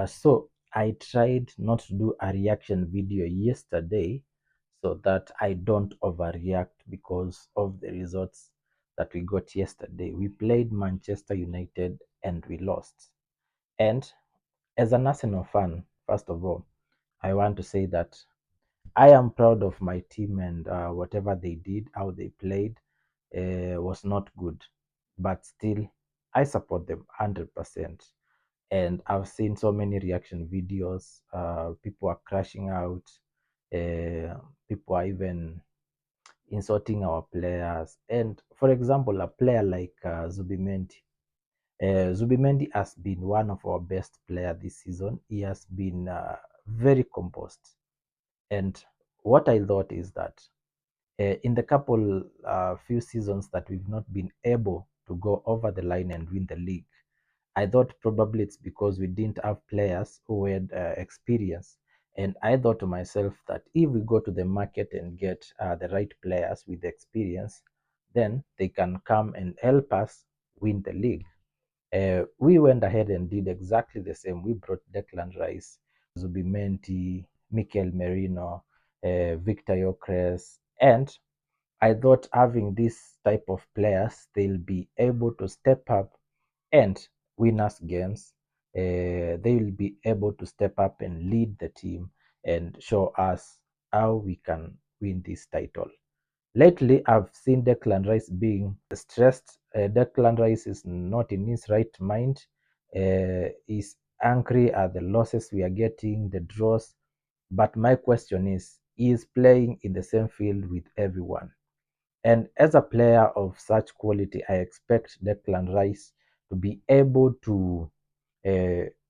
So I tried not to do a reaction video yesterday so that I don't overreact because of the results that we got yesterday. We played Manchester United and we lost. And as an Arsenal fan, first of all, I want to say that I am proud of my team and whatever they did, how they played was not good. But still, I support them 100%. And I've seen so many reaction videos. People are crashing out. People are even insulting our players. And for example, a player like Zubimendi. Zubimendi has been one of our best players this season. He has been very composed. And what I thought is that in the couple few seasons that we've not been able to go over the line and win the league, I thought probably it's because we didn't have players who had experience. And I thought to myself that if we go to the market and get the right players with experience, then they can come and help us win the league. We went ahead and did exactly the same. We brought Declan Rice, Zubimendi, Mikel Merino, Victor Yokres, and I thought having this type of players, they'll be able to step up and win us games. They will be able to step up and lead the team and show us how we can win this title. Lately, I've seen Declan Rice being stressed. Declan Rice is not in his right mind. He's angry at the losses we are getting, the draws. But my question is, he is playing in the same field with everyone. And as a player of such quality, I expect Declan Rice to be able to,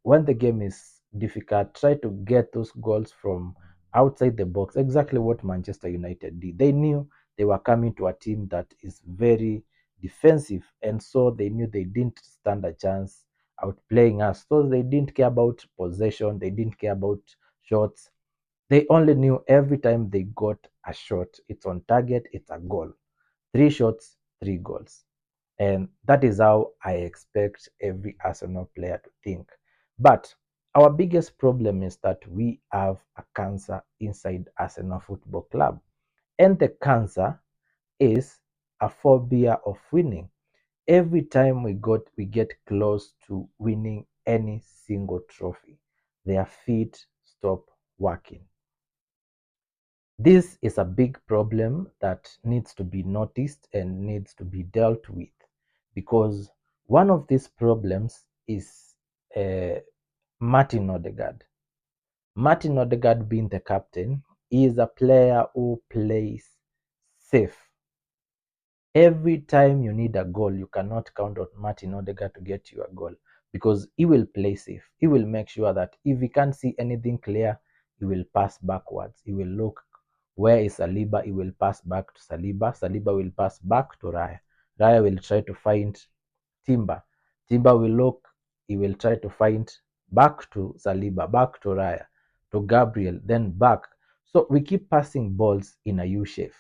when the game is difficult, try to get those goals from outside the box. Exactly what Manchester United did. They knew they were coming to a team that is very defensive, and so they knew they didn't stand a chance outplaying us. So they didn't care about possession, they didn't care about shots. They only knew every time they got a shot, it's on target, it's a goal. Three shots, three goals. And that is how I expect every Arsenal player to think. But our biggest problem is that we have a cancer inside Arsenal Football Club. And the cancer is a phobia of winning. Every time we get close to winning any single trophy, their feet stop working. This is a big problem that needs to be noticed and needs to be dealt with, because one of these problems is uh, Martin Odegaard. Martin Odegaard, being the captain, is a player who plays safe. Every time you need a goal, you cannot count on Martin Odegaard to get you a goal, because he will play safe. He will make sure that if he can't see anything clear, he will pass backwards. He will look where is Saliba, he will pass back to Saliba. Saliba will pass back to Raya. Raya will try to find Timber. Timber will look, he will try to find back to Saliba, back to Raya, to Gabriel, then back. So we keep passing balls in a U shape.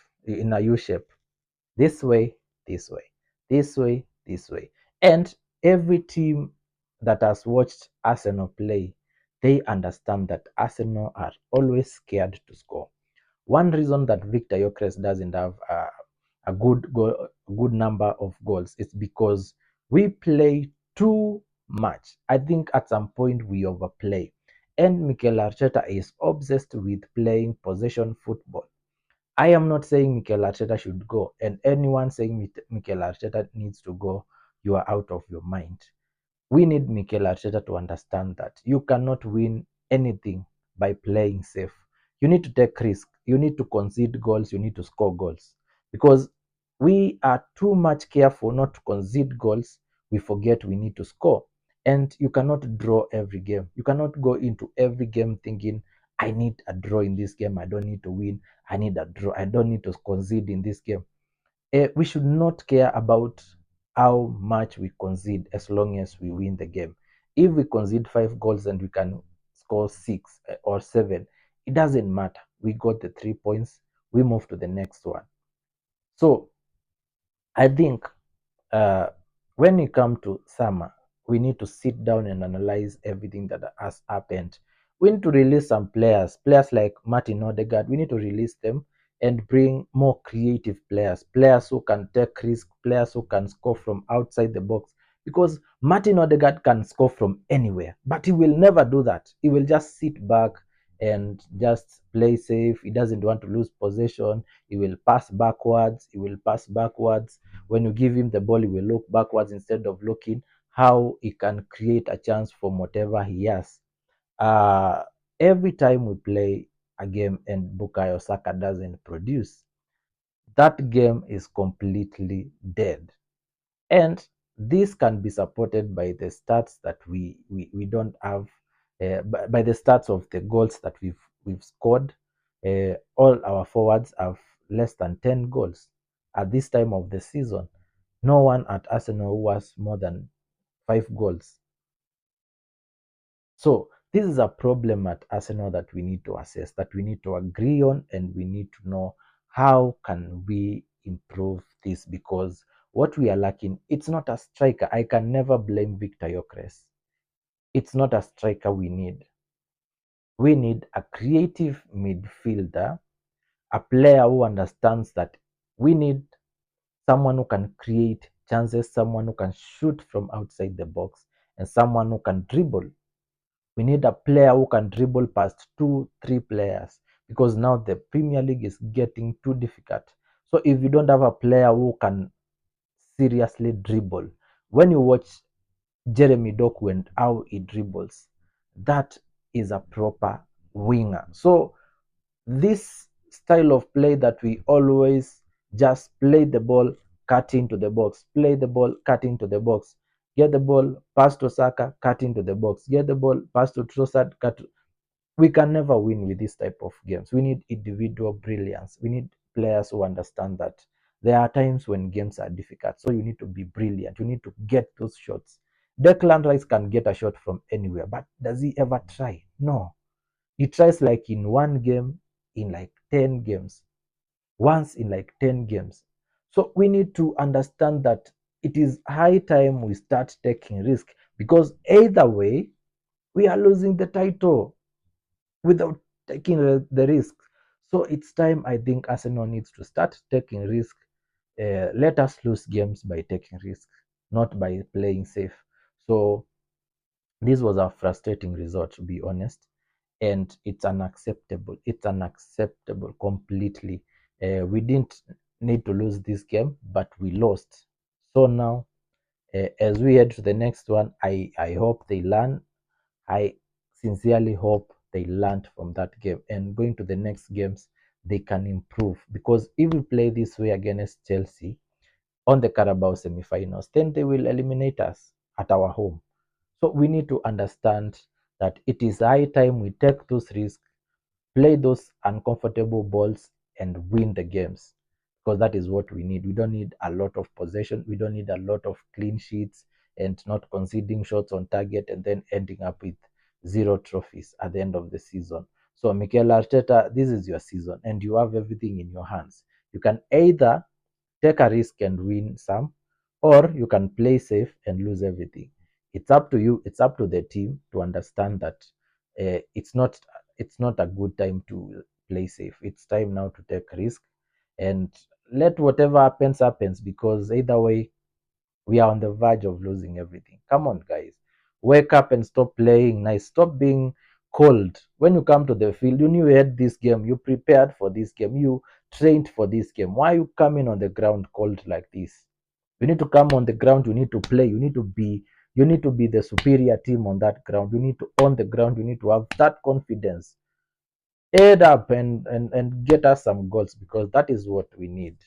This way, this way, this way, this way. And every team that has watched Arsenal play, they understand that Arsenal are always scared to score. One reason that Victor Yokres doesn't have a good number of goals is because we play too much. I think at some point we overplay. And Mikel Arteta is obsessed with playing possession football. I am not saying Mikel Arteta should go, and anyone saying Mikel Arteta needs to go, you are out of your mind. We need Mikel Arteta to understand that you cannot win anything by playing safe. You need to take risk. You need to concede goals. You need to score goals, because we are too much careful not to concede goals. We forget we need to score, and you cannot draw every game. You cannot go into every game thinking, I need a draw in this game. I don't need to win. I need a draw. I don't need to concede in this game. We should not care about how much we concede as long as we win the game. If we concede 5 goals and we can score 6 or 7, it doesn't matter. We got the 3 points, we move to the next one. So I think when you come to summer, we need to sit down and analyze everything that has happened. We need to release some players like Martin Odegaard. We need to release them and bring more creative players who can take risk, players who can score from outside the box. Because Martin Odegaard can score from anywhere, but he will never do that. He will just sit back and just play safe. He doesn't want to lose possession. He will pass backwards. He will pass backwards. When you give him the ball, he will look backwards instead of looking how he can create a chance from whatever he has. Uh, every time we play a game and Bukayo Saka doesn't produce, that game is completely dead. And this can be supported by the stats that we don't have, by the stats of the goals that we've scored. All our forwards have less than 10 goals at this time of the season. No one at Arsenal who has more than 5 goals. So this is a problem at Arsenal that we need to assess, that we need to agree on, and we need to know how can we improve this, because what we are lacking, it's not a striker. I can never blame Victor Yokres. It's not a striker we need. We need a creative midfielder, a player who understands that we need someone who can create chances, someone who can shoot from outside the box, and someone who can dribble. We need a player who can dribble past 2, 3 players, because now the Premier League is getting too difficult. So if you don't have a player who can seriously dribble, when you watch Jeremy Doku and how he dribbles, that is a proper winger. So this style of play that we always just play the ball, cut into the box, play the ball, cut into the box, get the ball, pass to Saka, cut into the box, get the ball, pass to Trossard, cut. We can never win with this type of games. We need individual brilliance. We need players who understand that there are times when games are difficult. So you need to be brilliant. You need to get those shots. Declan Rice can get a shot from anywhere, but does he ever try? No. He tries like in one game, in like 10 games, once in like 10 games. So we need to understand that it is high time we start taking risk, because either way, we are losing the title without taking the risk. So it's time, I think Arsenal needs to start taking risk. Let us lose games by taking risk, not by playing safe. So this was a frustrating result, to be honest, and it's unacceptable. It's unacceptable completely. We didn't need to lose this game, but we lost. So now, as we head to the next one, I hope they learn. I sincerely hope they learned from that game, and going to the next games, they can improve. Because if we play this way against Chelsea on the Carabao semi-finals, then they will eliminate us at our home. So we need to understand that it is high time we take those risks, play those uncomfortable balls, and win the games, because that is what we need. We don't need a lot of possession. We don't need a lot of clean sheets and not conceding shots on target and then ending up with 0 trophies at the end of the season. So, Mikel Arteta, this is your season and you have everything in your hands. You can either take a risk and win some, or you can play safe and lose everything. It's up to you. It's up to the team to understand that it's not a good time to play safe. It's time now to take risk and let whatever happens, because either way we are on the verge of losing everything. Come on, guys. Wake up and stop playing nice. Stop being cold. When you come to the field, you knew you had this game. You prepared for this game. You trained for this game. Why are you coming on the ground cold like this? You need to come on the ground. You need to play. You need to be the superior team on that ground. You need to own the ground. You need to have that confidence. Head up and get us some goals, because that is what we need.